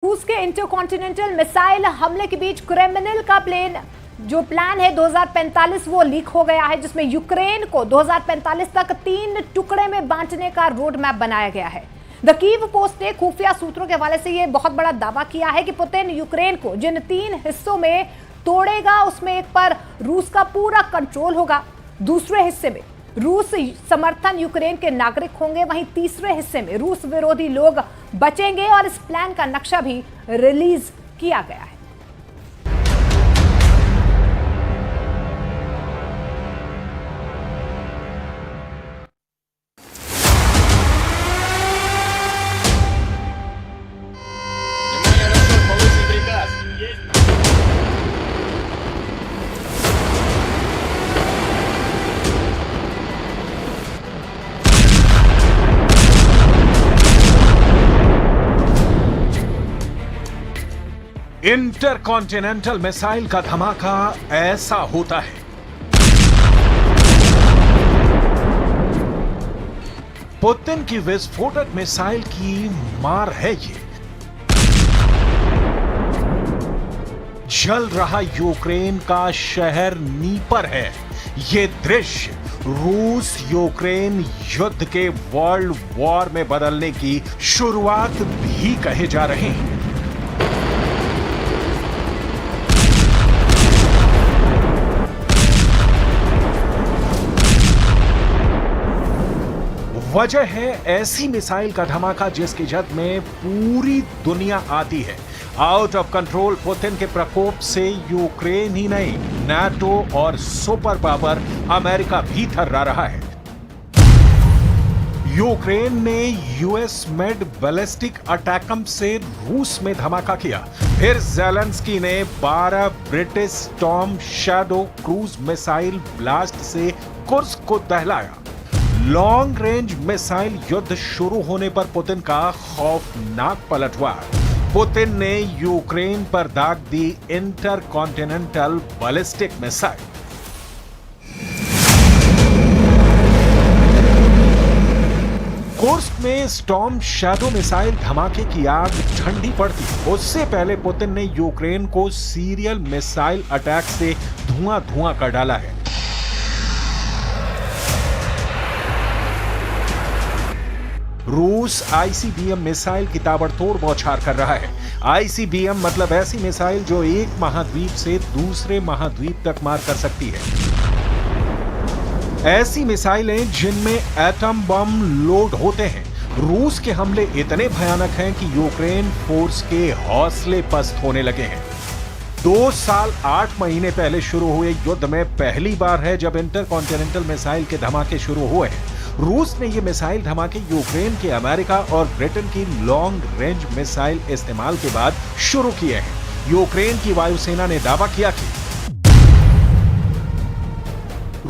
रूस के intercontinental missile हमले के बीच क्रेमलिन का प्लान है 2045 वो लीक हो गया है, जिसमें यूक्रेन को 2045 तक 3 टुकड़े में बांटने का रोड मैप बनाया गया है। द कीव पोस्ट ने खुफिया सूत्रों के हवाले से यह बहुत बड़ा दावा किया है कि पुतिन यूक्रेन को जिन 3 हिस्सों में तोड़ेगा उसमें एक पर रूस का पूरा कंट्रोल होगा, दूसरे हिस्से में रूस समर्थन यूक्रेन के नागरिक होंगे, वहीं तीसरे हिस्से में रूस विरोधी लोग बचेंगे और इस प्लान का नक्शा भी रिलीज किया गया है। इंटरकॉन्टिनेंटल मिसाइल का धमाका ऐसा होता है। पुतिन की विस्फोटक मिसाइल की मार है ये। जल रहा यूक्रेन का शहर नीपर है। ये दृश्य रूस यूक्रेन युद्ध के वर्ल्ड वॉर में बदलने की शुरुआत भी कहे जा रहे हैं। वजह है ऐसी मिसाइल का धमाका जिसकी जद में पूरी दुनिया आती है। आउट ऑफ कंट्रोल पुतिन के प्रकोप से यूक्रेन ही नहीं, नाटो और सुपर पावर अमेरिका भी थर्रा रहा है। यूक्रेन ने यूएस मेड बैलिस्टिक अटैकम से रूस में धमाका किया। फिर ज़ेलेंस्की ने 12 British storm shadow cruise missile blast से कुर्स्क को दहलाया। लॉन्ग रेंज मिसाइल युद्ध शुरू होने पर पुतिन का खौफनाक पलटवार। पुतिन ने यूक्रेन पर दाग दी इंटरकॉन्टिनेंटल बैलिस्टिक मिसाइल। कुर्स्क में स्टॉर्म शैडो मिसाइल धमाके की आग ठंडी पड़ती। उससे पहले पुतिन ने यूक्रेन को सीरियल मिसाइल अटैक से धुआं कर डाला है। रूस आईसीबीएम मिसाइल की ताबड़तोड़ बौछार कर रहा है। आईसीबीएम मतलब ऐसी मिसाइल जो एक महाद्वीप से दूसरे महाद्वीप तक मार कर सकती है। ऐसी मिसाइलें जिनमें एटम बम लोड होते हैं। रूस के हमले इतने भयानक हैं कि यूक्रेन फोर्स के हौसले पस्त होने लगे हैं। 2 साल 8 महीने पहले शुरू हुए युद्ध में पहली बार है जब इंटरकॉन्टिनेंटल मिसाइल के धमाके शुरू हुए हैं। रूस ने ये मिसाइल धमाके यूक्रेन के अमेरिका और ब्रिटेन की लॉन्ग रेंज मिसाइल इस्तेमाल के बाद शुरू किए हैं। यूक्रेन की वायुसेना ने दावा किया कि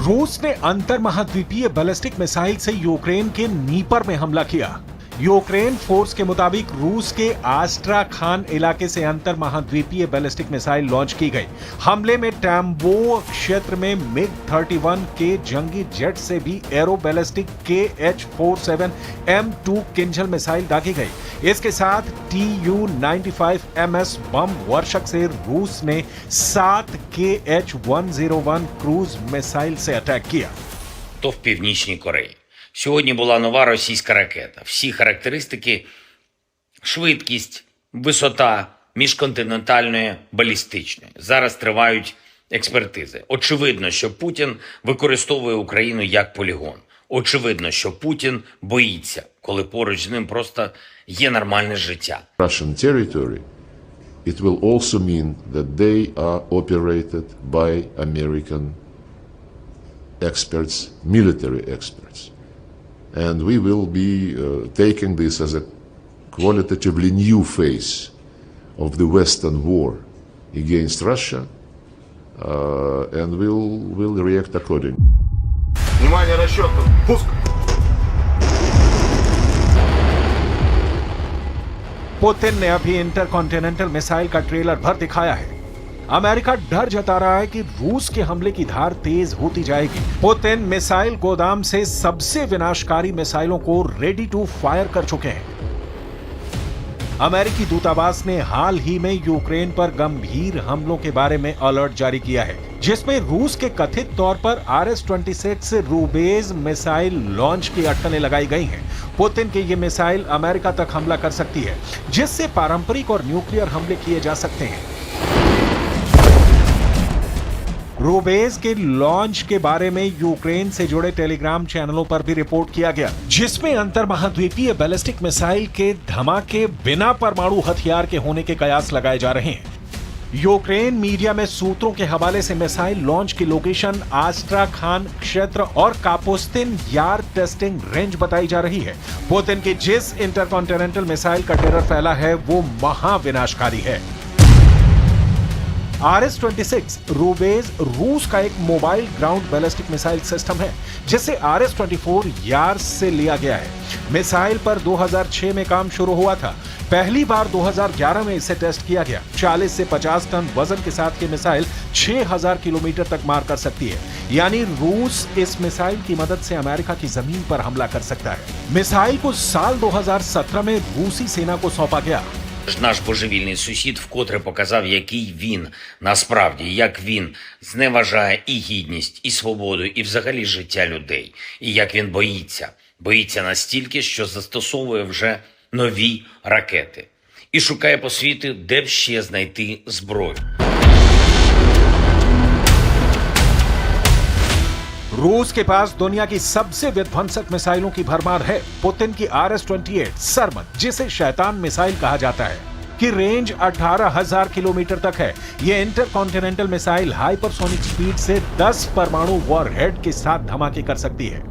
रूस ने अंतर महाद्वीपीय बैलिस्टिक मिसाइल से यूक्रेन के नीपर में हमला किया। यूक्रेन फोर्स के मुताबिक रूस के आस्ट्राखान इलाके से अंतर महाद्वीपीय बैलिस्टिक मिसाइल लॉन्च की गई। हमले में टैम्बो क्षेत्र में मिग 31 के जंगी जेट से भी arrow ballistic KH-47 M2 Kinjal missile दागी गई। इसके साथ TU-95MS बम वर्षक से रूस ने 7 KH-101 क्रूज मिसाइल से अटैक किया। То в Північній Кореї. Сьогодні була нова російська ракета. Всі характеристики – швидкість, висота міжконтинентальної балістичної. Зараз тривають експертизи. Очевидно, що Путін використовує Україну як полігон. Очевидно, що Путін боїться, коли поруч з ним просто є нормальне життя. Russian territory, it will also mean that they are operated by American experts, military experts. And we will be taking this as a qualitatively new phase of the Western war against Russia, and we'll react accordingly. Внимание, расчет, пуск! Putin ने अभी intercontinental missile का trailer भर दिखाया है। America डर जता रहा है कि रूस के हमले की धार तेज होती जाएगी। पुतिन मिसाइल गोदाम से सबसे विनाशकारी मिसाइलों को रेडी टू फायर कर चुके हैं। अमेरिकी दूतावास ने हाल ही में यूक्रेन पर गंभीर हमलों के बारे में अलर्ट जारी किया है, जिसमें रूस के कथित तौर पर RS-26 रूबेज मिसाइल लॉन्च की अटकलें लगाई गई हैं। पुतिन की ये मिसाइल अमेरिका तक हमला कर सकती है, जिससे पारंपरिक और न्यूक्लियर हमले किए जा सकते हैं। रूबेज के लॉन्च के बारे में यूक्रेन से जुड़े टेलीग्राम चैनलों पर भी रिपोर्ट किया गया, जिसमें अंतर महाद्वीपीय बैलिस्टिक मिसाइल के धमाके बिना परमाणु हथियार के होने के कयास लगाए जा रहे हैं। यूक्रेन मीडिया में सूत्रों के हवाले से मिसाइल लॉन्च की लोकेशन आस्ट्राखान क्षेत्र और कापुस्तिन यार टेस्टिंग रेंज बताई जा रही है। पुतिन की जिस इंटरकॉन्टिनेंटल मिसाइल का टेरर फैला है वो महाविनाशकारी है। RS-26 रूबेज रूस का एक mobile ground ballistic missile system है, जिसे RS-24 यार्स से लिया गया है। मिसाइल पर 2006 में काम शुरू हुआ था। पहली बार 2011 में इसे टेस्ट किया गया। 40 से 50 टन वजन के साथ ये मिसाइल 6000 किलोमीटर तक मार कर सकती है, यानी रूस इस मिसाइल की मदद से अमेरिका की जमीन पर हमला कर सकता है। मिसाइल को साल 2017 में रूसी सेना को सौंपा गया। Наш божевільний сусід вкотре показав, який він насправді, як він зневажає і гідність, і свободу, і взагалі життя людей. І як він боїться. Боїться настільки, що застосовує вже нові ракети. І шукає по світу, де б ще знайти зброю. रूस के पास दुनिया की सबसे विध्वंसक मिसाइलों की भरमार है। पुतिन की RS-28 सरमद, जिसे शैतान मिसाइल कहा जाता है, की रेंज 18,000 किलोमीटर तक है। यह इंटरकॉन्टिनेंटल मिसाइल हाइपरसोनिक स्पीड से 10 परमाणु वॉरहेड के साथ धमाके कर सकती है।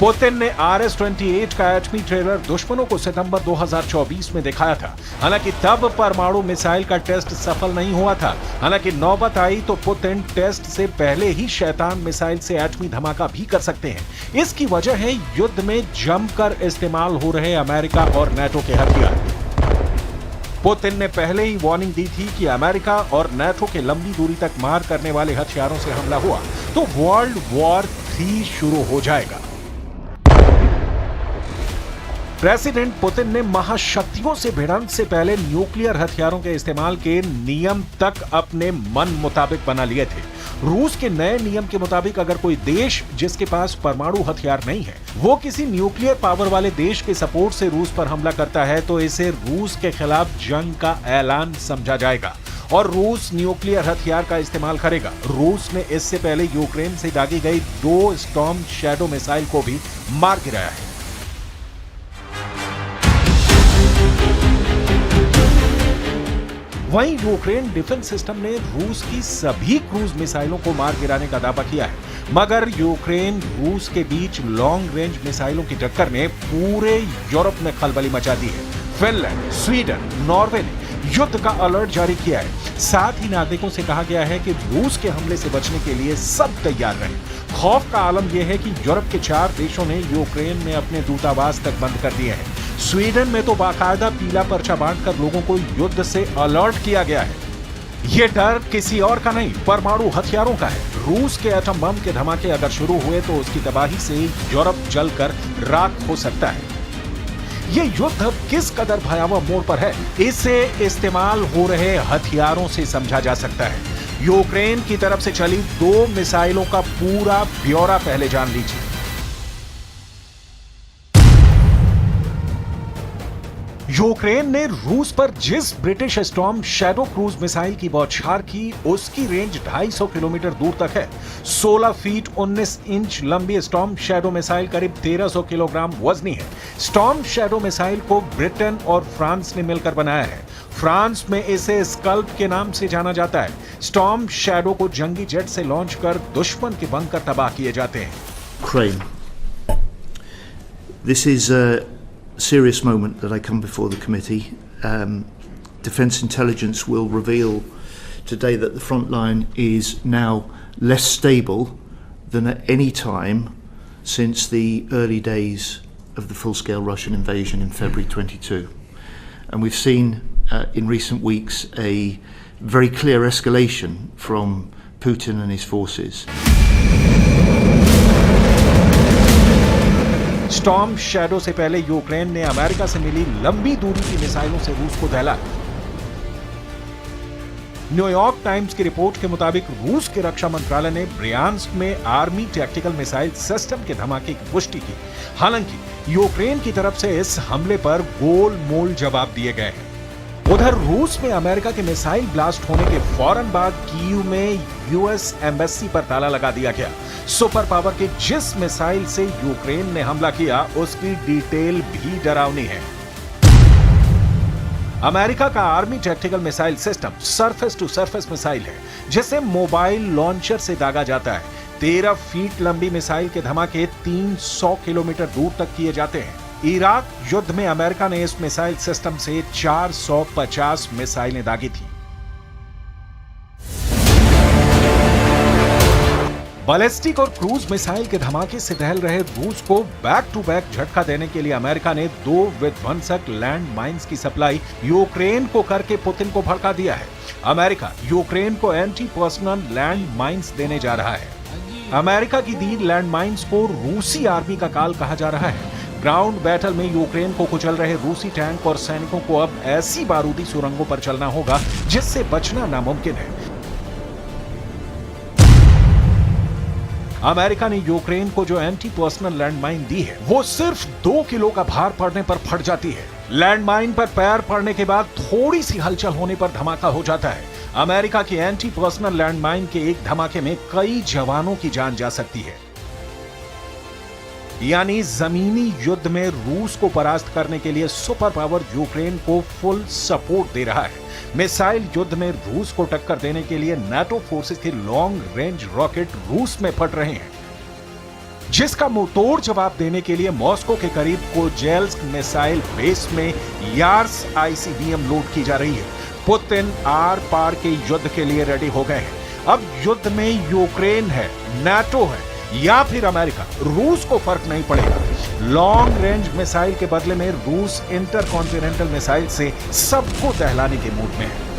पुतिन ने RS-28 का एटमी ट्रेलर दुश्मनों को सितंबर 2024 में दिखाया था। हालांकि तब परमाणु मिसाइल का टेस्ट सफल नहीं हुआ था। हालांकि नौबत आई तो पुतिन टेस्ट से पहले ही शैतान मिसाइल से एटमी धमाका भी कर सकते हैं। इसकी वजह है युद्ध में जमकर इस्तेमाल हो रहे अमेरिका और नाटो के हथियार। पुतिन ने पहले ही वार्निंग दी थी कि अमेरिका और नाटो के लंबी दूरी तक मार करने वाले हथियारों से हमला हुआ तो वर्ल्ड वॉर 3 शुरू हो जाएगा। प्रेसिडेंट पुतिन ने महाशक्तियों से भिड़ंत से पहले न्यूक्लियर हथियारों के इस्तेमाल के नियम तक अपने मन मुताबिक बना लिए थे। रूस के नए नियम के मुताबिक अगर कोई देश जिसके पास परमाणु हथियार नहीं है वो किसी न्यूक्लियर पावर वाले देश के सपोर्ट से रूस पर हमला करता है तो इसे रूस के खिलाफ जंग का ऐलान समझा जाएगा और रूस न्यूक्लियर हथियार का इस्तेमाल करेगा। रूस ने इससे पहले यूक्रेन से दागी गई 2 स्टॉर्म शैडो मिसाइल को भी मार गिराया है। वहीं यूक्रेन डिफेंस सिस्टम ने रूस की सभी क्रूज मिसाइलों को मार गिराने का दावा किया है, मगर यूक्रेन रूस के बीच लॉन्ग रेंज मिसाइलों की टक्कर ने पूरे यूरोप में खलबली मचा दी है। फिनलैंड, स्वीडन, नॉर्वे ने युद्ध का अलर्ट जारी किया है। साथ ही नागरिकों से कहा गया है कि रूस के हमले से बचने के लिए सब तैयार रहें। खौफ का आलम यह है कि यूरोप के 4 देशों ने यूक्रेन में अपने दूतावास तक बंद कर दिए हैं। स्वीडन में तो बाकायदा पीला पर्चा बांटकर लोगों को युद्ध से अलर्ट किया गया है। ये डर किसी और का नहीं, परमाणु हथियारों का है। रूस के एटम बम के धमाके अगर शुरू हुए तो उसकी तबाही से यूरोप जलकर राख हो सकता है। ये युद्ध किस कदर भयावह मोड़ पर है, इसे इस्तेमाल हो रहे हथियारों से समझा जा सकता है। यूक्रेन की तरफ से चली 2 मिसाइलों का पूरा ब्यौरा पहले जान लीजिए। यूक्रेन ने रूस पर जिस British storm shadow cruise missile की बौछार की, उसकी रेंज 250 किलोमीटर दूर तक है। 16 फीट 19 इंच लंबी स्टॉर्म शैडो मिसाइल करीब 1300 किलोग्राम वजनी है। स्टॉर्म शैडो मिसाइल को ब्रिटेन और फ्रांस ने मिलकर बनाया है। फ्रांस में इसे स्कल्प के नाम से जाना जाता है। स्टॉर्म शैडो को जंगी जेट से लॉन्च कर दुश्मन के बंकर तबाह किए जाते हैं। Ukraine. This is a serious moment that I come before the committee. Defence intelligence will reveal today that the front line is now less stable than at any time since the early days of the full-scale Russian invasion in February 22. And we've seen in recent weeks a very clear escalation from Putin and his forces. Storm shadow से पहले Ukraine ने America से मिली लंबी दूरी की मिसाइलों से रूस को दहलाया। न्यूयॉर्क टाइम्स की रिपोर्ट के मुताबिक रूस के रक्षा मंत्रालय ने ब्रियांस्क में आर्मी टैक्टिकल मिसाइल सिस्टम के धमाके की पुष्टि की। हालांकि यूक्रेन की तरफ से इस हमले पर गोलमोल जवाब दिए गए हैं। उधर रूस में अमेरिका के मिसाइल ब्लास्ट होने के फौरन बाद कीव में यूएस एम्बेसी पर ताला लगा दिया गया। सुपर पावर के जिस मिसाइल से यूक्रेन ने हमला किया उसकी डिटेल भी डरावनी है। अमेरिका का army tactical missile system surface to surface missile है, जिसे मोबाइल लॉन्चर से दागा जाता है। 13 फीट लंबी मिसाइल के धमाके 300 किलोमीटर दूर तक किए जाते हैं। इराक युद्ध में अमेरिका ने इस मिसाइल सिस्टम से 450 मिसाइलें दागी थी। बैलिस्टिक और क्रूज मिसाइल के धमाके से दहल रहे रूस को बैक टू बैक झटका देने के लिए अमेरिका ने 2 विध्वंसक लैंड माइंस की सप्लाई यूक्रेन को करके पुतिन को भड़का दिया है। अमेरिका यूक्रेन को एंटी पर्सनल लैंड माइंस देने जा रहा है। अमेरिका की दी लैंड माइंस को रूसी आर्मी का काल कहा जा रहा है। ग्राउंड बैटल में यूक्रेन को कुचल रहे रूसी टैंक और सैनिकों को अब ऐसी बारूदी सुरंगों पर चलना होगा जिससे बचना नामुमकिन है। अमेरिका ने यूक्रेन को जो एंटी पर्सनल लैंडमाइन दी है वो सिर्फ 2 किलो का भार पड़ने पर फट जाती है। लैंडमाइन पर पैर पड़ने के बाद थोड़ी सी हलचल होने पर धमाका हो जाता है। अमेरिका की एंटी पर्सनल लैंडमाइन के एक धमाके में कई जवानों की जान जा सकती है। यानी जमीनी युद्ध में रूस को परास्त करने के लिए सुपर पावर यूक्रेन को फुल सपोर्ट दे रहा है। मिसाइल युद्ध में रूस को टक्कर देने के लिए नाटो फोर्सेस के लॉन्ग रेंज रॉकेट रूस में फट रहे हैं, जिसका मुंहतोड़ जवाब देने के लिए मॉस्को के करीब कोजेल्स्क मिसाइल बेस में यार्स आईसीबीएम लोड की जा रही है। पुतिन आर पार के युद्ध के लिए रेडी हो गए हैं। अब युद्ध में यूक्रेन है, नाटो है या फिर अमेरिका, रूस को फर्क नहीं पड़ेगा। लॉन्ग रेंज मिसाइल के बदले में रूस इंटरकॉन्टिनेंटल मिसाइल से सबको दहलाने के मूड में है।